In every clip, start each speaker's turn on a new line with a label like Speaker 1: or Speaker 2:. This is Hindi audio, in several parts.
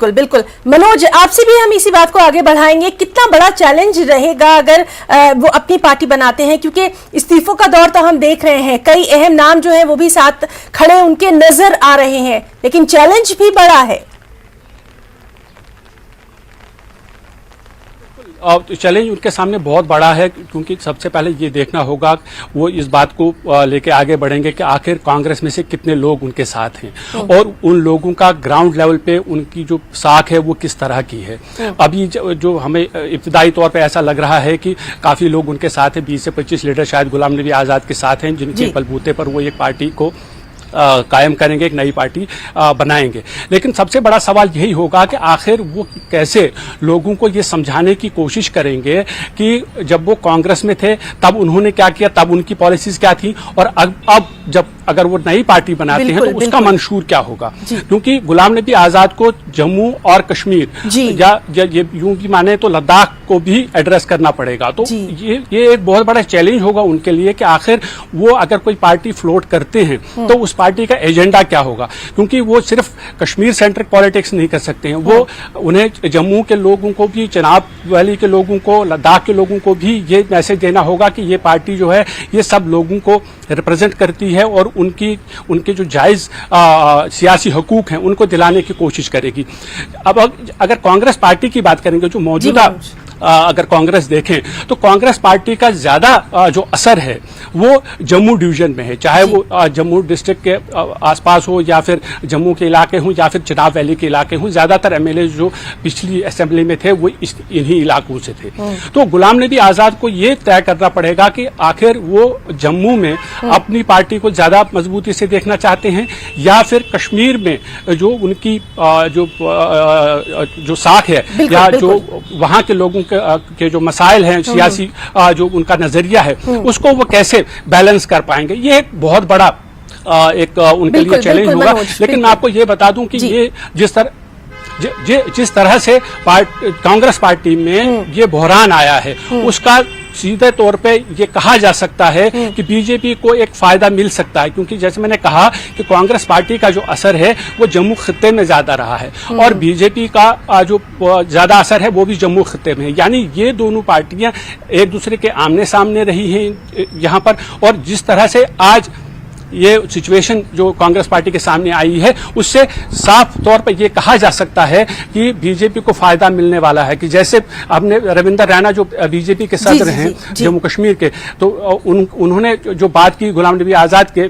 Speaker 1: बिल्कुल बिल्कुल। मनोज, आपसे भी हम इसी बात को आगे बढ़ाएंगे, कितना बड़ा चैलेंज रहेगा अगर वो अपनी पार्टी बनाते हैं, क्योंकि इस्तीफों का दौर तो हम देख रहे हैं, कई अहम नाम जो है वो भी साथ खड़े उनके नजर आ रहे हैं, लेकिन चैलेंज भी बड़ा है।
Speaker 2: चैलेंज उनके सामने बहुत बड़ा है, क्योंकि सबसे पहले ये देखना होगा वो इस बात को लेके आगे बढ़ेंगे कि आखिर कांग्रेस में से कितने लोग उनके साथ हैं और उन लोगों का ग्राउंड लेवल पे उनकी जो साख है वो किस तरह की है। अभी जो हमें इब्तिदाई तौर पे ऐसा लग रहा है कि काफ़ी लोग उनके साथ हैं, 20 से 25 लीडर शायद गुलाम नबी आज़ाद के साथ हैं, जिनके बलबूते पर वो एक पार्टी को कायम करेंगे, एक नई पार्टी बनाएंगे। लेकिन सबसे बड़ा सवाल यही होगा कि आखिर वो कैसे लोगों को ये समझाने की कोशिश करेंगे कि जब वो कांग्रेस में थे तब उन्होंने क्या किया, तब उनकी पॉलिसीज क्या थी, और अब जब अगर वो नई पार्टी बनाते हैं तो उसका मंशूर क्या होगा। क्योंकि गुलाम नबी आज़ाद को जम्मू और कश्मीर या ये यूं भी माने तो लद्दाख को भी एड्रेस करना पड़ेगा। तो ये एक बहुत बड़ा चैलेंज होगा उनके लिए कि आखिर वो अगर कोई पार्टी फ्लोट करते हैं तो उस पार्टी का एजेंडा क्या होगा, क्योंकि वो सिर्फ कश्मीर सेंट्रिक पॉलिटिक्स नहीं कर सकते हैं, वो उन्हें जम्मू के लोगों को भी, चिनाब वैली के लोगों को, लद्दाख के लोगों को भी ये मैसेज देना होगा कि ये पार्टी जो है ये सब लोगों को रिप्रेजेंट करती है और उनके जो जायज सियासी हकूक हैं उनको दिलाने की कोशिश करेगी। अब अगर कांग्रेस पार्टी की बात करेंगे, जो मौजूदा अगर कांग्रेस देखें तो कांग्रेस पार्टी का ज्यादा जो असर है वो जम्मू डिवीजन में है, चाहे वो जम्मू डिस्ट्रिक्ट के आसपास हो या फिर जम्मू के इलाके हों या फिर चिनाब वैली के इलाके हों। ज्यादातर एमएलए जो पिछली असेंबली में थे वो इन्हीं इलाकों से थे। तो गुलाम नबी आजाद को ये तय करना पड़ेगा कि आखिर वो जम्मू में अपनी पार्टी को ज्यादा मजबूती से देखना चाहते हैं या फिर कश्मीर में जो उनकी जो साख है या जो वहां के लोगों के जो मसाइल हैं सियासी, जो उनका नजरिया है उसको वो कैसे बैलेंस कर पाएंगे। ये एक बहुत बड़ा एक उनके लिए चैलेंज होगा। लेकिन मैं आपको ये बता दूं कि ये जिस तरह से कांग्रेस पार्टी में ये बहरान आया है उसका सीधे तौर पे ये कहा जा सकता है कि बीजेपी को एक फायदा मिल सकता है, क्योंकि जैसे मैंने कहा कि कांग्रेस पार्टी का जो असर है वो जम्मू खित्ते में ज्यादा रहा है और बीजेपी का जो ज्यादा असर है वो भी जम्मू खित्ते में है। यानी ये दोनों पार्टियां एक दूसरे के आमने सामने रही हैं यहाँ पर, और जिस तरह से आज ये सिचुएशन जो कांग्रेस पार्टी के सामने आई है उससे साफ तौर पर यह कहा जा सकता है कि बीजेपी को फायदा मिलने वाला है। कि जैसे हमने रविंदर रैना जो बीजेपी के सदर हैं जम्मू कश्मीर के, तो उन्होंने जो बात की गुलाम नबी आजाद के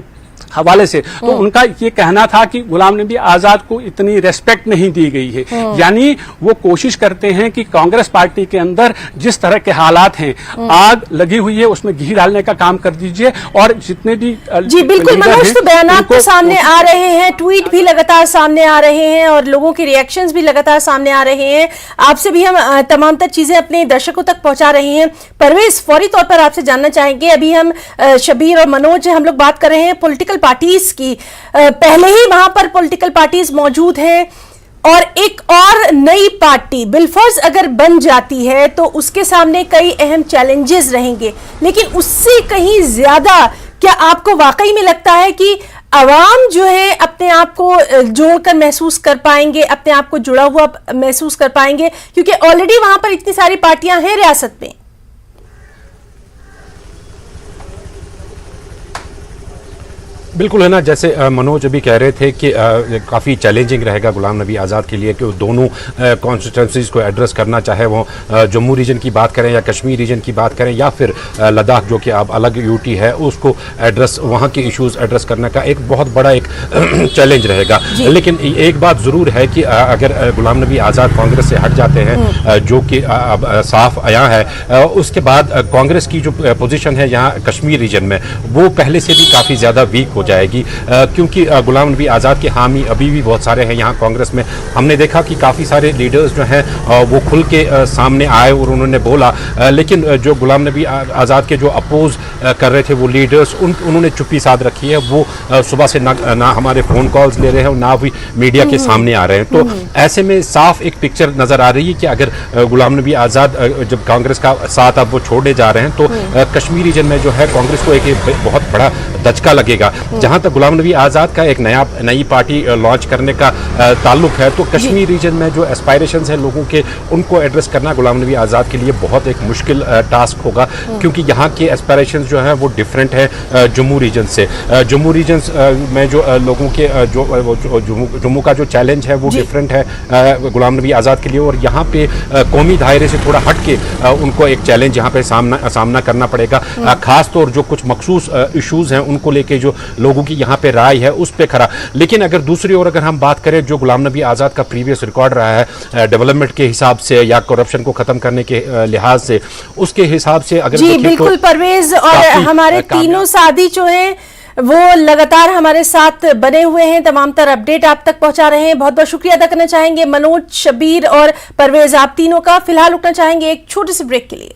Speaker 2: हवाले से, तो उनका ये कहना था कि गुलाम नबी आजाद को इतनी रेस्पेक्ट नहीं दी गई है। यानी वो कोशिश करते हैं कि कांग्रेस पार्टी के अंदर जिस तरह के हालात हैं, आग लगी हुई है उसमें घी डालने का काम कर दीजिए, और जितने भी
Speaker 1: जी बिल्कुल मनोज, तो बयानात तो सामने आ रहे हैं, ट्वीट भी लगातार सामने आ रहे हैं और लोगों के रिएक्शंस भी लगातार सामने आ रहे हैं। आपसे भी हम तमाम तर चीजें अपने दर्शकों तक पहुंचा रहे हैं। परवेज, फौरी तौर पर आपसे जानना चाहेंगे, अभी हम शबीर और मनोज हम लोग बात कर रहे हैं पॉलिटिकल पार्टीज की, पहले ही वहां पर पॉलिटिकल पार्टीज मौजूद हैं और एक और नई पार्टी बिलफर्ज अगर बन जाती है तो उसके सामने कई अहम चैलेंजेस रहेंगे। लेकिन उससे कहीं ज्यादा क्या आपको वाकई में लगता है कि अवाम जो है अपने आप को जोड़कर महसूस कर पाएंगे, अपने आप को जुड़ा हुआ महसूस कर पाएंगे, क्योंकि ऑलरेडी वहां पर इतनी सारी पार्टियां हैं रियासत में?
Speaker 3: बिल्कुल है ना, जैसे मनोज अभी कह रहे थे कि काफ़ी चैलेंजिंग रहेगा गुलाम नबी आज़ाद के लिए कि वो दोनों कॉन्स्टिट्यूंसीज को एड्रेस करना, चाहे वो जम्मू रीजन की बात करें या कश्मीर रीजन की बात करें या फिर लद्दाख जो कि अब अलग यूटी है उसको एड्रेस, वहाँ के इश्यूज एड्रेस करने का एक बहुत बड़ा एक चैलेंज रहेगा। लेकिन एक बात ज़रूर है कि अगर गुलाम नबी आज़ाद कांग्रेस से हट जाते हैं जो कि अब साफ आया है, उसके बाद कांग्रेस की जो पोजीशन है यहाँ कश्मीर रीजन में वो पहले से भी काफ़ी ज़्यादा वीक हो जाएगी, क्योंकि गुलाम नबी आज़ाद के हामी अभी भी बहुत सारे हैं यहाँ कांग्रेस में। हमने देखा कि काफ़ी सारे लीडर्स जो हैं वो खुल के सामने आए और उन्होंने बोला, लेकिन जो गुलाम नबी आज़ाद के जो अपोज कर रहे थे वो लीडर्स उन्होंने चुप्पी साध रखी है। वो सुबह से ना हमारे फ़ोन कॉल्स ले रहे हैं और ना भी मीडिया के सामने आ रहे हैं। तो ऐसे में साफ एक पिक्चर नज़र आ रही है कि अगर गुलाम नबी आज़ाद जब कांग्रेस का साथ अब वो छोड़े जा रहे हैं तो कश्मीर रीजन में जो है कांग्रेस को एक बहुत बड़ा दचका लगेगा। जहां तक गुलाम नबी आज़ाद का एक नई पार्टी लॉन्च करने का ताल्लुक है, तो कश्मीर रीजन में जो एस्पायरेशंस हैं लोगों के, उनको एड्रेस करना गुलाम नबी आज़ाद के लिए बहुत एक मुश्किल टास्क होगा, क्योंकि यहाँ के एस्पायरेशंस जो है वो डिफरेंट है जम्मू रीजन से। जम्मू रीजन में जो लोगों के जम्मू का जो चैलेंज है वो डिफरेंट है गुलाम नबी आज़ाद के लिए, और यहाँ पे कौमी दायरे से थोड़ा हट के उनको एक चैलेंज यहाँ पे सामना करना पड़ेगा, खास तौर जो कुछ मखसूस इश्यूज हैं उनको लेके जो लोगों की यहाँ पे राय है उस पे खरा। लेकिन अगर दूसरी ओर अगर हम बात करें जो गुलाम नबी आज़ाद का प्रीवियस रिकॉर्ड रहा है डेवलपमेंट के हिसाब से या करप्शन को खत्म करने के लिहाज से, उसके हिसाब से अगर
Speaker 1: जी बिल्कुल परवेज, और हमारे तीनों साथी जो हैं वो लगातार हमारे साथ बने हुए हैं, तमाम तर अपडेट आप तक पहुंचा रहे हैं। बहुत बहुत शुक्रिया अदा करना चाहेंगे मनोज, शबीर और परवेज, आप तीनों का। फिलहाल रुकना चाहेंगे एक छोटे से ब्रेक के लिए।